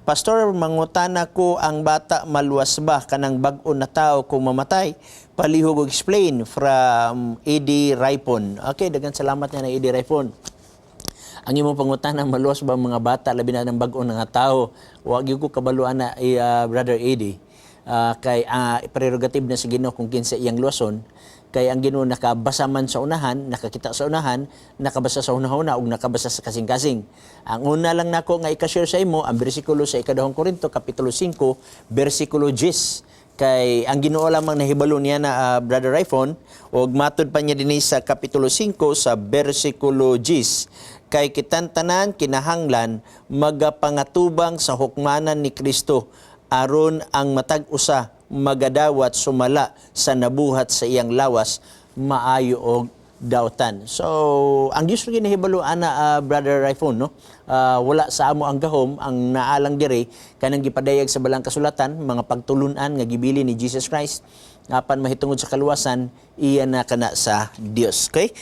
Pastor, mangutana ko ang bata maluwas ba kanang bag-o na tao kung mamatay? Palihog og explain from ED Raipon. Okay, daghang salamat nga na ED Raipon. Ang imong pangutana, maluwas ba mga bata labi na ng bag-o nga tao? Wa gyud ko kabaluan na Brother ED. Kay prerogative na sa Ginoo kung kinsa iyang luwason. Kay ang Ginoo nakabasa man sa unahan, nakakita sa unahan, nakabasa sa unahuna ug nakabasa sa kasing-kasing. Ang una lang nako nga i-share sa imo ang bersikulo sa ikadahong Korinto kapitulo 5 bersikulo 10. Kay ang Ginoo lamang nahibalo niya na Brother Raifon ug matud pa niya dinhi sa kapitulo 5 sa bersikulo 10. Kay kitantanan kinahanglan magapangatubang sa hukmanan ni Kristo aron ang matag usa magadawat sumala sa nabuhat sa iyang lawas maayo og dawtan. So ang Dios rin nahibalo ana Brother Raifon, no? Wala sa amo ang gahom, ang naalang diri kanang gipadayag sa balang kasulatan mga pagtulunan nga gibili ni Jesus Christ apan mahitungod sa kaluwasan iya na kana sa Dios. Okay?